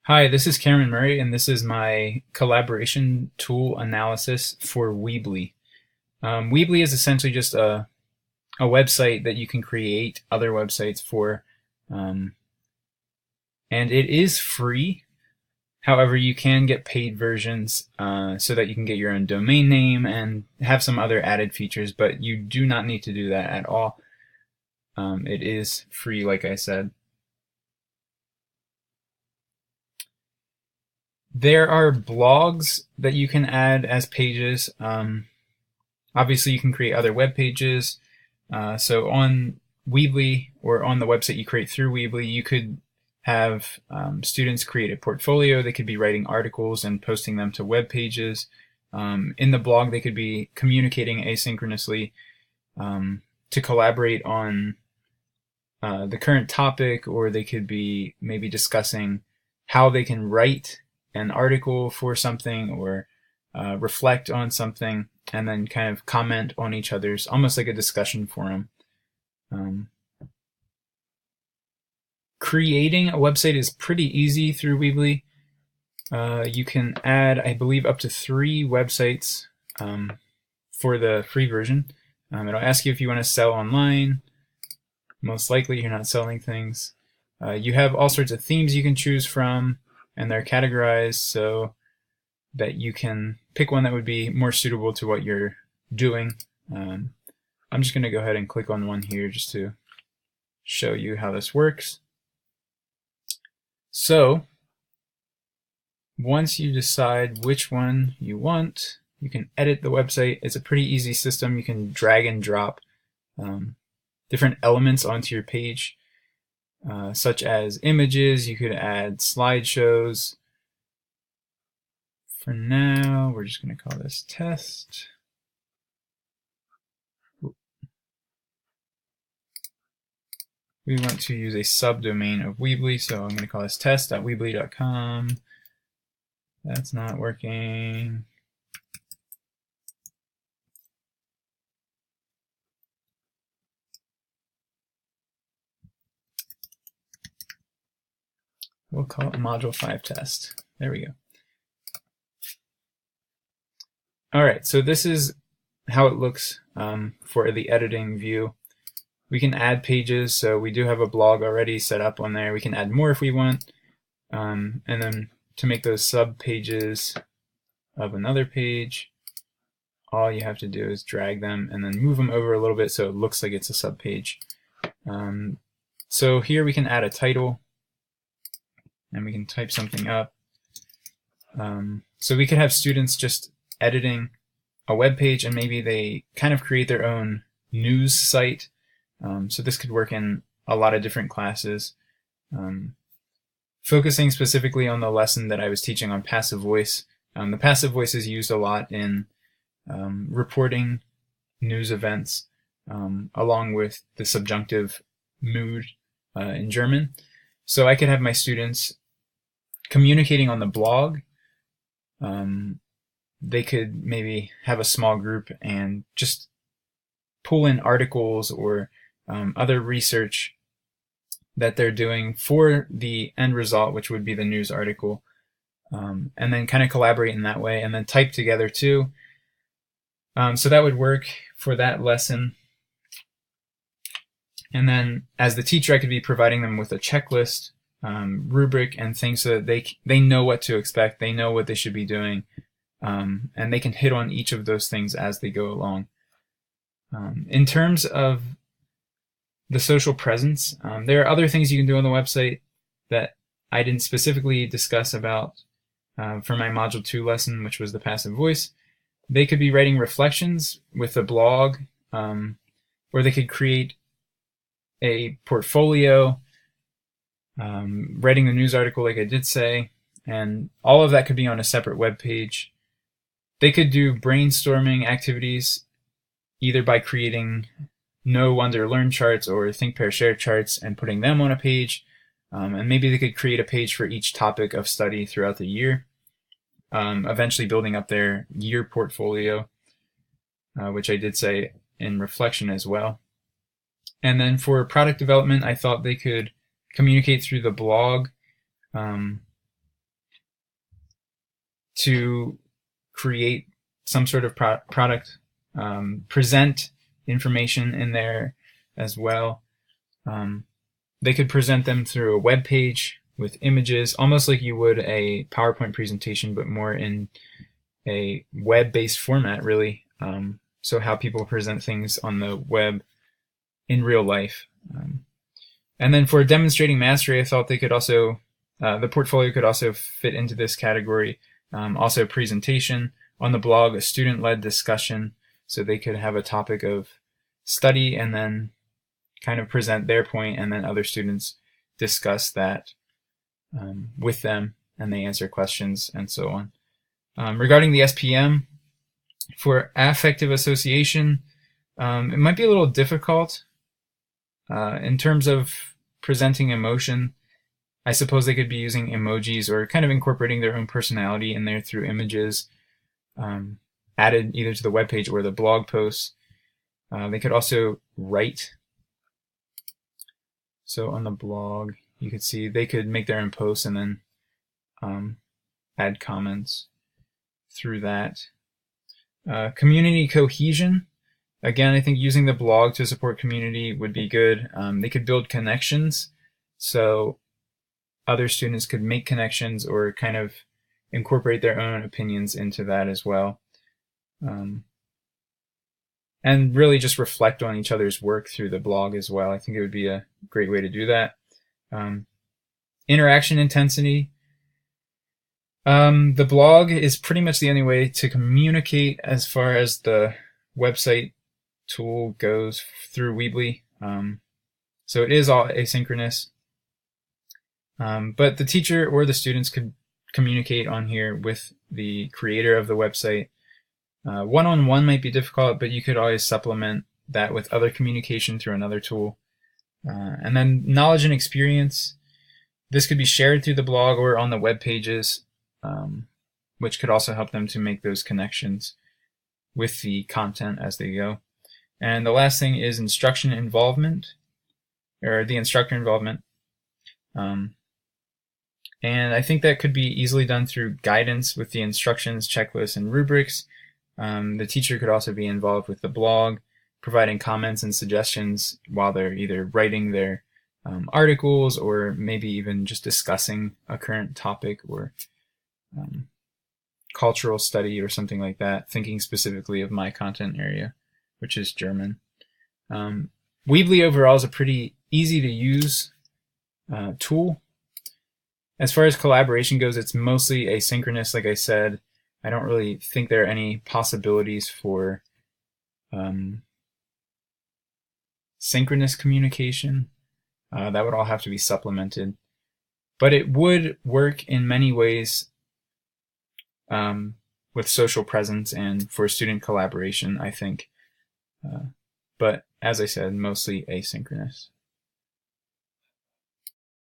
Hi, this is Cameron Murray, and this is my collaboration tool analysis for Weebly. Weebly is essentially just a website that you can create other websites for, um, and it is free. However, you can get paid versions so that you can get your own domain name and have some other added features, but you do not need to do that at all. It is free, like I said. There are blogs that you can add as pages. Obviously, you can create other web pages. So on Weebly or on the website you create through Weebly, you could have students create a portfolio. They could be writing articles and posting them to web pages. In the blog, they could be communicating asynchronously to collaborate on the current topic, or they could be maybe discussing how they can write an article for something or reflect on something and then kind of comment on each other's, almost like a discussion forum. Creating a website is pretty easy through Weebly. You can add, I believe, up to 3 websites for the free version. It'll ask you if you want to sell online. Most likely you're not selling things. You have all sorts of themes you can choose from, and they're categorized so that you can pick one that would be more suitable to what you're doing. I'm just going to go ahead and click on one here just to show you how this works. So once you decide which one you want, you can edit the website. It's a pretty easy system. You can drag and drop different elements onto your page, such as images. You could add slideshows. For now, we're just going to call this test. We want to use a subdomain of Weebly, so I'm going to call this test.weebly.com. That's not working. We'll call it Module 5 test. There we go. All right, so this is how it looks for the editing view. We can add pages, so we do have a blog already set up on there. We can add more if we want. And then to make those sub pages of another page, all you have to do is drag them and then move them over a little bit so it looks like it's a sub page. So here we can add a title and we can type something up. So we could have students just editing a web page and maybe they kind of create their own news site. So this could work in a lot of different classes. Focusing specifically on the lesson that I was teaching on passive voice. The passive voice is used a lot in reporting news events, along with the subjunctive mood in German. So I could have my students communicating on the blog. They could maybe have a small group and just pull in articles or other research that they're doing for the end result, which would be the news article, and then kind of collaborate in that way and then type together too. So that would work for that lesson. And then as the teacher, I could be providing them with a checklist, rubric, and things so that they know what to expect, they know what they should be doing, and they can hit on each of those things as they go along. In terms of the social presence, there are other things you can do on the website that I didn't specifically discuss about for my Module 2 lesson, which was the passive voice. They could be writing reflections with a blog, or they could create a portfolio, writing the news article like I did say, and all of that could be on a separate web page. They could do brainstorming activities either by creating know, wonder, learn charts or think, pair, share charts and putting them on a page. And maybe they could create a page for each topic of study throughout the year, eventually building up their year portfolio, which I did say in reflection as well. And then for product development, I thought they could communicate through the blog. to create some sort of product, present information in there as well. They could present them through a web page with images, almost like you would a PowerPoint presentation, but more in a web-based format, really. So how people present things on the web in real life. And then for demonstrating mastery, I thought they could also, the portfolio could also fit into this category. Also presentation on the blog, a student-led discussion, so they could have a topic of study and then kind of present their point, and then other students discuss that with them, and they answer questions and so on. Regarding the SPM, for affective association, it might be a little difficult in terms of presenting emotion. I suppose they could be using emojis or kind of incorporating their own personality in there through images added either to the webpage or the blog posts. They could also write. So on the blog, you could see they could make their own posts and then add comments through that. Community cohesion. Again, I think using the blog to support community would be good. They could build connections, so other students could make connections or kind of incorporate their own opinions into that as well. And really just reflect on each other's work through the blog as well. I think it would be a great way to do that. Interaction intensity. The blog is pretty much the only way to communicate as far as the website tool goes through Weebly. So it is all asynchronous. But the teacher or the students could communicate on here with the creator of the website. One-on-one might be difficult, but you could always supplement that with other communication through another tool. And then knowledge and experience. This could be shared through the blog or on the web pages, which could also help them to make those connections with the content as they go. And the last thing is instruction involvement, or the instructor involvement. And I think that could be easily done through guidance with the instructions, checklists, and rubrics. The teacher could also be involved with the blog, providing comments and suggestions while they're either writing their articles or maybe even just discussing a current topic or cultural study or something like that, thinking specifically of my content area, which is German. Weebly overall is a pretty easy to use tool. As far as collaboration goes, it's mostly asynchronous, like I said. I don't really think there are any possibilities for synchronous communication. That would all have to be supplemented. But it would work in many ways with social presence and for student collaboration, I think. But as I said, mostly asynchronous.